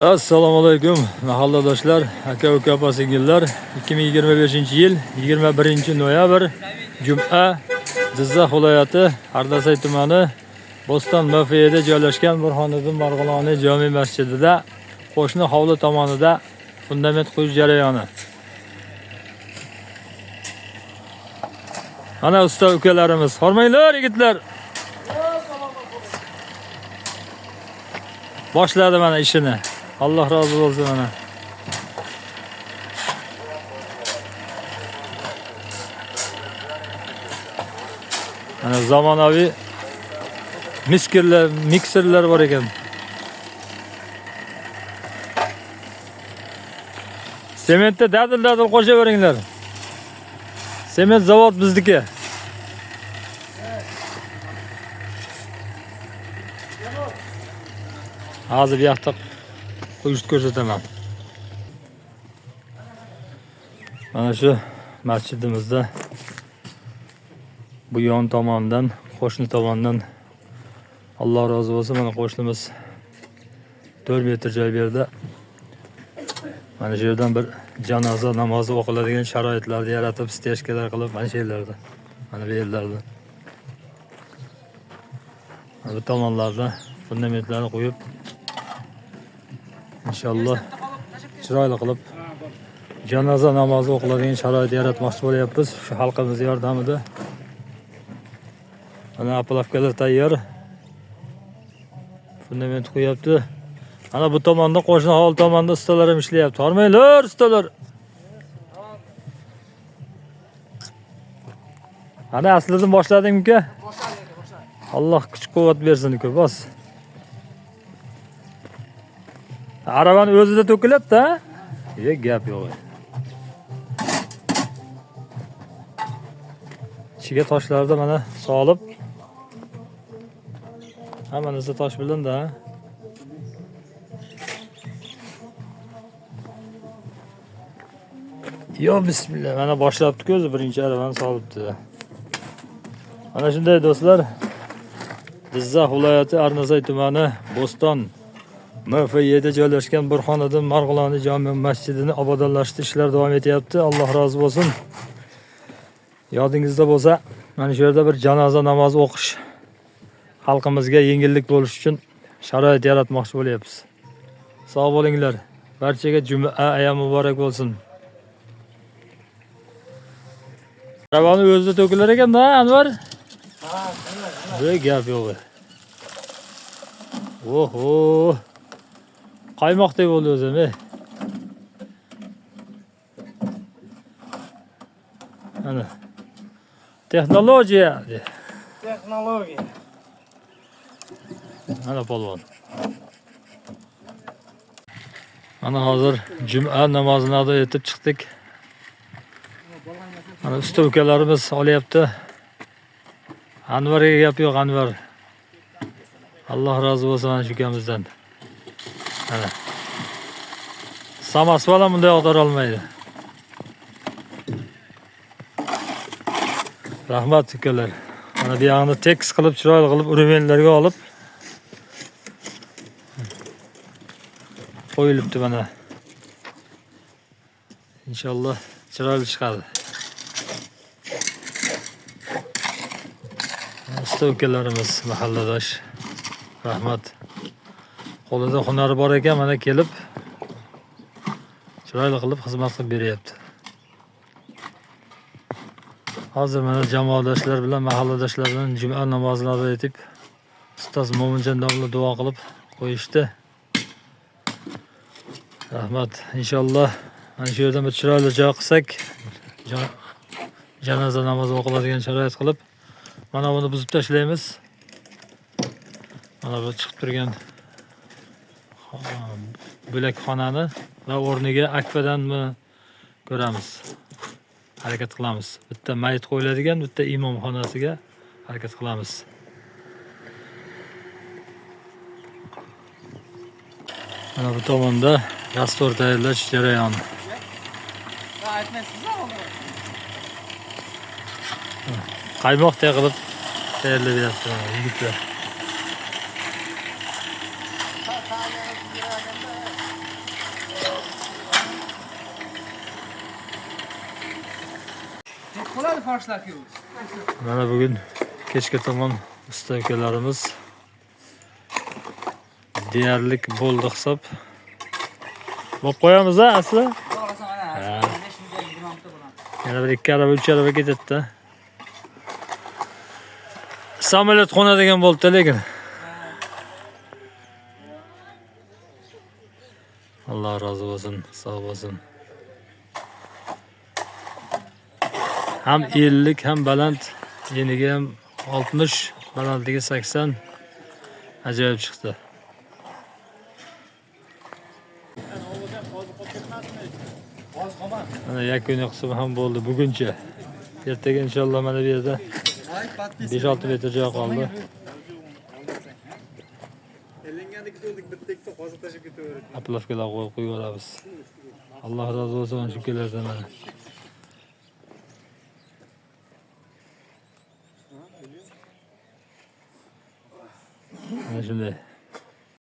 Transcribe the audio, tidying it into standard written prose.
Assalomu alaykum mahalladoshlar, aka uka opa singillar. 2025-yil 21-noyabr juma Jizzax viloyati Ardasay tumani Bo'ston mavqeida joylashgan Burxoniddin Marg'iloniy jome masjidida qo'shni hovli tomonida fundament quyish jarayoni. Ana usta ukalarimiz, hormanglar yigitlar. Boshladi mana ishini. Allah razı olsun ana. Ana zamonaviy mikserlar var ekan. Sementni dadil qo'shaveringlar. Sement zavod bizniki. Hozir bu yoqda qo'yishni ko'rsataman. Mana shu masjidimizda bu yon tomondan, qo'shni tomondan Alloh rozi bo'lsin, mana qo'shnimiz 4 metr joy berdi. Mana shu yerdan bir janoza namozi o'qiladigan sharoitlarni yaratib, stejkalar qilib, mana shu yerlarda, mana bu yerlarda. Bu tomonlarda fundamentlarni qo'yib, inshaalloh chiroyli qilib janoza namozi o'qiladigan sharoit yaratmoqchi bo'lyapmiz shu xalqimiz yordamida. Mana aplavkalar tayyor. Fundament qo'yapti. Ana bu tomonda qo'shni hovli tomonda ustalar ham ishlayapti. Hormanglar ustalar. Ana aslidan boshladingmi-ku? Alloh kuch-quvvat bersin uka, bos. Aravani o'zida to'kilyapti-a? Gap yo'q. Ichiga toshlarni mana solib, hammanisi tosh bilan-da. Yo bismillah, mana boshlabdi-ku o'zi, birinchi aravani solibdi. Mana shunday do'stlar, Jizzax viloyati Ardasay tumani Bo'ston mavqeida joylashgan Burxoniddin Marg'iloniy jome masjidini obodonlashtirish ishlari davom etyapti. Alloh rozi bo'lsin. Yodingizda bo'lsa, mana shu yerda bir janoza namozi o'qish, xalqimizga yengillik bo'lish uchun sharoit yaratmoqchi bo'lyapmiz. Sog' bo'linglar. Barchaga juma ayom muborak bo'lsin. Aravani o'zida to'kilar ekan-da, Anvar. Gap yo'q. Oho. Qaymoqdek bo'ldi o'zim. Ana. Texnologiya. Ana polvon. Ana hozir juma namozini ado etib chiqdik. Ana usta ukalarimiz olyapti. Anvarga gap yo'q, Anvar. Alloh rozi bo'lsin ana shu ukamizdan. Ana. Samasval ham bunday og'dara olmaydi. Rahmat ukalar. Mana bu yoqni tekis qilib, chiroyli qilib urumenlarga olib qo'yilibdi mana. Inshaalloh chiroyli chiqadi. Usta ukalarimiz, mahalladosh. Rahmat. Qo'lida hunari bor ekan, mana kelib chiroyli qilib xizmat qilib beryapti. Hozir mana jamoadoshlar bilan, mahalladoshlar bilan juma namozini ado etib, ustoz Mo'minjon domla duo qilib qo'yishdi. Rahmat. Inshaalloh mana shu yerdan bir chiroyli joy qilsak, janoza namozi o'qiladigan sharoit qilib, mana buni buzib tashlaymiz. Mana bu chiqib turgan bo'lakxonani va o'rniga akvadan ko'ramiz. Harakat qilamiz. Bitta mayit qo'yiladigan, bitta imomxonasiga harakat qilamiz. Mana bu tomonda rastor tayyorlash jarayoni. Qaymoqdek qilib tayyorlayapti yigitlar. farshlar ku. Mana bugun kechga tomon usta akalarimiz deyarli bo'ldi hisob. Bo'p qo'yamiz a asli. To'g'risi mana 5 ming 20 minutda bo'ladi. Yana bir 2 araba 3 araba ketadi-da. Samolyot qo'nadigan bo'ldi lekin. Alloh rozi bo'lsin, sog' bo'lsin. Ham 50 ham baland, yeniga ham 60, balandligi 80. Ajoyib chiqdi. Mana yakuniy qismi ham bo'ldi buguncha. Ertaga inshaalloh mana bu yerda 5-6 metr joy qoldi. Aplavkalar qo'yib qo'yamiz. Alloh rozi bo'lsin shu kelardan mana. Mana shunday.